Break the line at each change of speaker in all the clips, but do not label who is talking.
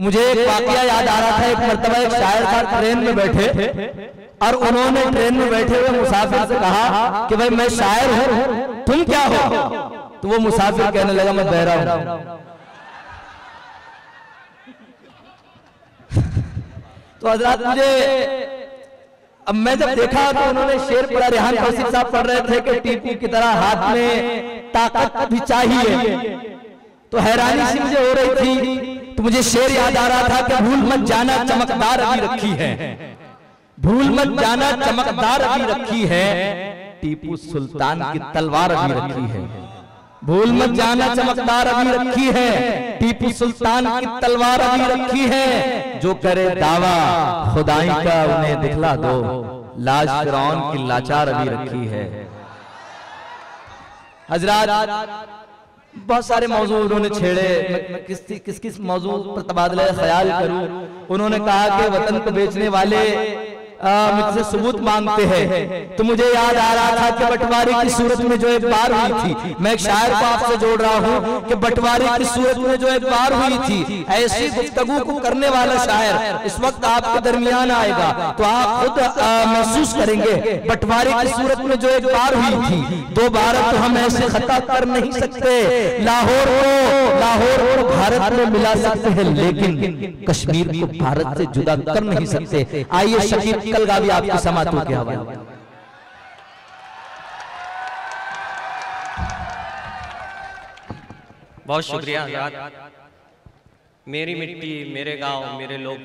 मुझे एक वाकया याद आ रहा था। एक मर्तबा एक शायर था, ट्रेन में बैठे और उन्होंने ट्रेन में बैठे हुए मुसाफिर से कहा कि भाई मैं शायर हूं, तुम क्या हो? तो वो मुसाफिर कहने लगा मैं बहरा हूं। तो हजरत मुझे अब मैं जब देखा तो उन्होंने शेर पढ़ा, रेहान कौशिक साहब पढ़ रहे थे कि टीपू की तरह हाथ में ताकत भी चाहिए, तो हैरानी सी मुझे हो रही थी। तो मुझे शेर याद आ रहा था कि भूल मत जाना चमकदार अभी रखी है, भूल मत जाना चमकदार अभी रखी है, टीपू सुल्तान की तलवार अभी रखी है। भूल मत जाना चमकदार अभी रखी है, टीपू सुल्तान की तलवार अभी रखी है। जो करे दावा खुदाई का उन्हें दिखला दो, लाज फिरौन की लाचार अभी रखी है। हजरात बहुत सारे मौजू उन्होंने छेड़े, मैं किस मौजू पर तबादला ख्याल करूं। उन्होंने कहा कि वतन को बेचने वाले मुझसे सबूत मांगते हैं, तो मुझे याद आ रहा था कि बंटवारे की सूरत में जो एक बार हुई थी, मैं एक शायर को आपसे जोड़ रहा हूं कि बंटवारे की सूरत में जो एक बार हुई थी, ऐसी गुफ्तगू को करने वाला शायर इस वक्त आपके दरमियान आएगा तो आप खुद महसूस करेंगे। बंटवारे की सूरत में जो एक बार हुई थी, दोबारा तो हम ऐसे खता कर नहीं सकते। लाहौर को भारत में मिला सकते हैं, लेकिन कश्मीर को भारत से जुदा कर नहीं सकते। आइए शकीब कलगावी आपकी समातों के हवाले।
बहुत शुक्रिया मेरी मिट्टी मेरे गांव मेरे लोग,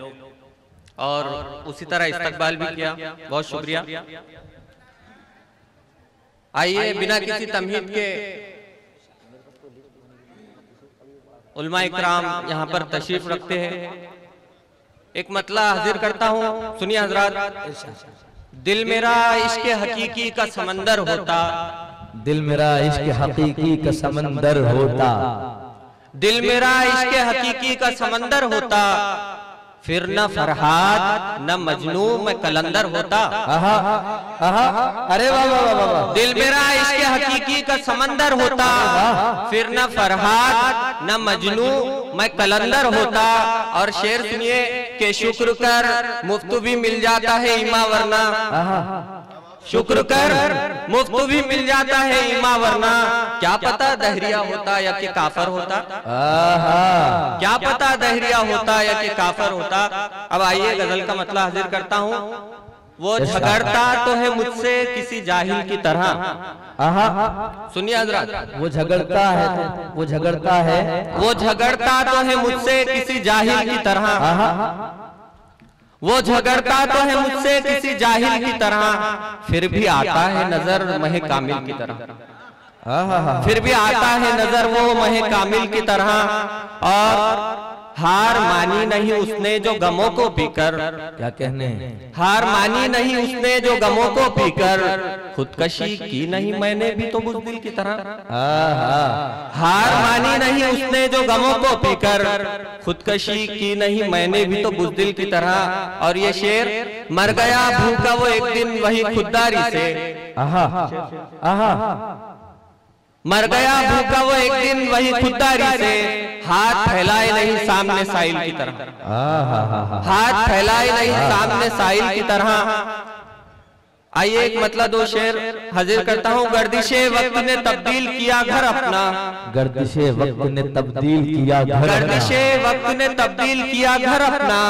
और उसी तरह इस्तकबाल भी किया, बहुत शुक्रिया। आइए बिना किसी तमहीद के उलमा इकराम यहाँ पर तशरीफ रखते हैं। एक मतला हाजिर करता हूँ, सुनिए हजरात। दिल मेरा इश्क हकीकी का समंदर होता,
दिल मेरा इश्क हकीकी का समंदर होता,
दिल मेरा इश्क हकीकी का समंदर होता, फिर न फरहाद न मजनू मैं कलंदर होता।
अरे वाह वाह वाह।
दिल मेरा इश्क हकीकी का समंदर होता, फिर न फरहाद न मजनू मैं कलंदर होता। और शेर सुनिए कि शुक्र कर मुफ्त भी मिल जाता है ईमा वरना, शुक्र कर मुफ्त भी मिल जाता है ईमा वरना, क्या पता दहरिया होता या कि काफर होता, क्या पता दहरिया होता या कि काफर होता। अब आइए गजल का मतलब हाजिर करता हूँ। वो झगड़ता तो है मुझसे किसी जाहिल की तरह, सुनिए हजरत।
वो झगड़ता है, वो झगड़ता है,
वो झगड़ता तो है मुझसे किसी जाहिल की तरह, वो झगड़ता तो है मुझसे किसी जाहिल की तरह, फिर भी आता है नजर महे कामिल की तरह, फिर भी आता है नजर वो महे कामिल की तरह। और हार मानी नहीं उसने जो गमों को पीकर,
क्या कहने,
हार मानी नहीं उसने जो गमों को पीकर, खुदकशी की नहीं मैंने भी तो बुज़दिल की तरह, हार मानी नहीं उसने जो गमों को पीकर, खुदकशी की नहीं मैंने भी तो बुज़दिल की तरह। और ये शेर, मर गया भूखा वो एक दिन वही खुददारी से, मर गया भूखा वो एक दिन वही खुददारी से, हाथ फैलाए नहीं सामने साहिल की तरह, हाथ फैलाए नहीं सामने साहिल की तरह। आइए एक मतलब दो शेर हाजिर करता हूँ। गर्दिशे वक्त ने तब्दील किया घर अपना,
गर्दिशे वक्त ने तब्दील किया घर,
गर्दिशे वक्त ने तब्दील किया घर अपना,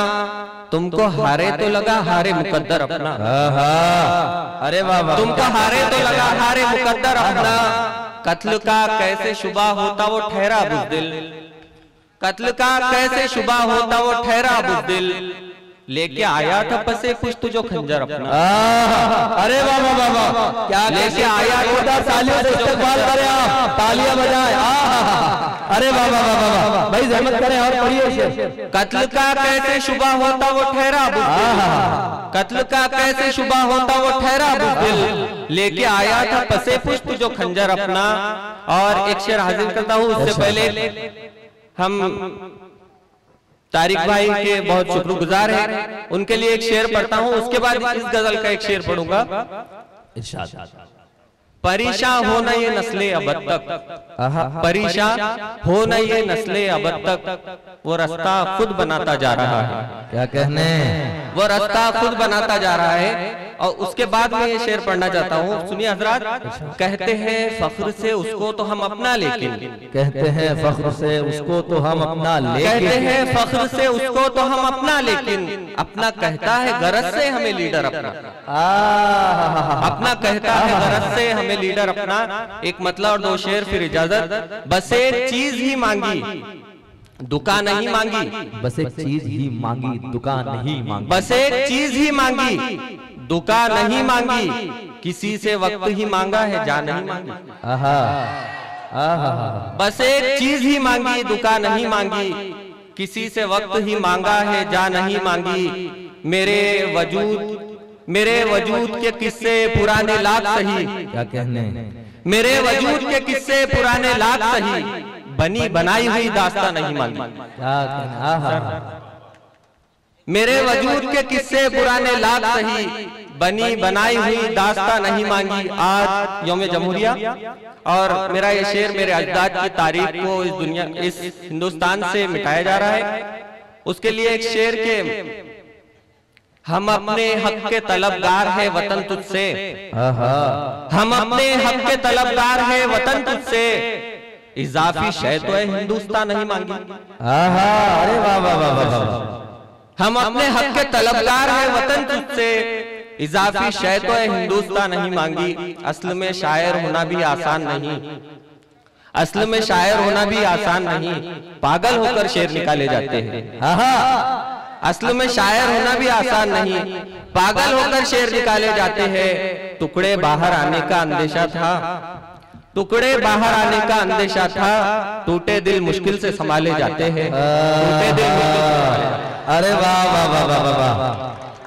तुमको हारे तो लगा हारे मुकद्दर अपना,
अरे वाह,
तुमको हारे तो लगा हारे मुकद्दर अपना। कत्ल का कैसे शुबा होता वो ठहरा बुज़दिल, कत्ल का कैसे शुबा होता वो ठहरा बुज़दिल, लेके आया था पसे कुछ तुझो खंजर अपना।
अरे वाह वाह वाह, क्या
लेके आया
था, तालियों से इस्तकबाल करें आप, तालियां बजाएं। अरे वाह वाह वाह वाह, भाई जहमत करें और पढ़िए शेर।
कत्ल का कैसे शुबा होता वो ठहरा बुज़दिल, कत्ल का कैसे शुबा होता वो ठहरा बुज़दिल, लेके आया था पसे कुछ तुझो खंजर अपना। और एक शेर हाजिर करता हूँ, उससे पहले हम तारिक भाई के बहुत शुक्रगुजार हैं, उनके लिए एक शेर पढ़ता हूँ, उसके बाद इस गजल का एक शेर पढ़ूंगा। परेशान हो न ये नस्ले अब तक, परेशान हो न ये नस्ले अब तक, वो रास्ता खुद बनाता जा रहा है।
क्या कहने,
वो रास्ता खुद बनाता जा रहा है। और उसके बाद में ये शेर पढ़ना चाहता हूँ, सुनिए हजरात। कहते हैं फख्र से उसको तो हम अपना लेकिन,
कहते हैं फख्र से उसको तो हम अपना लेकिन,
कहते हैं फख्र से उसको तो हम अपना लेकिन, अपना कहता है गरज से हमें लीडर अपना, अपना कहता है गरज से हमें लीडर अपना। एक मतलब और दो शेर फिर इजाजत। बस एक चीज ही मांगी दुकान नहीं मांगी,
बस एक चीज ही मांगी दुकान नहीं मांगी,
बस एक चीज ही मांगी दुकान नहीं मांगी, किसी से वक्त ही मांगा है जान नहीं मांगी।
आहा आहा,
बस एक चीज ही मांगी दुकान नहीं मांगी, किसी से वक्त ही मांगा है जान नहीं मांगी। मेरे वजूद के किस्से पुराने लाख सही,
क्या कहने,
मेरे वजूद के किस्से पुराने लाख सही, बनी बनाई हुई दास्तां नहीं मांगी।
क्या कहने, आहा,
मेरे वजूद के किस्से पुराने लाख सही, बनी बनाई हुई दास्तां नहीं मांगी। आज यौम जमहूरिया और मेरा ये शेर मेरे अजदाद की तारीख को इस दुनिया इस हिंदुस्तान से मिटाया जा रहा है। उसके लिए एक शेर के, हम अपने हक के तलबगार है वतन तुझसे, हम अपने हक के तलबगार है वतन तुझसे, इजाफी शय तो है हिंदुस्तान नहीं मांगी।
अरे वाह वाह वाह वाह,
हम अपने हक के तलबगार है वतन तुझसे, इजाफी शय तो है हिंदुस्तान नहीं मांगी। असल में शायर होना भी आसान नहीं, असल में शायर होना भी आसान नहीं, पागल होकर शेर निकाले जाते हैं। असल में शायर होना भी आसान नहीं, पागल होकर शेर निकाले जाते हैं। टुकड़े बाहर आने का अंदेशा था, टुकड़े बाहर आने का अंदेशा था, टूटे दिल मुश्किल से संभाले जाते हैं, टूटे दिल मुश्किल से संभाले जाते हैं।
अरे वाह वाह वाह वाह वाह,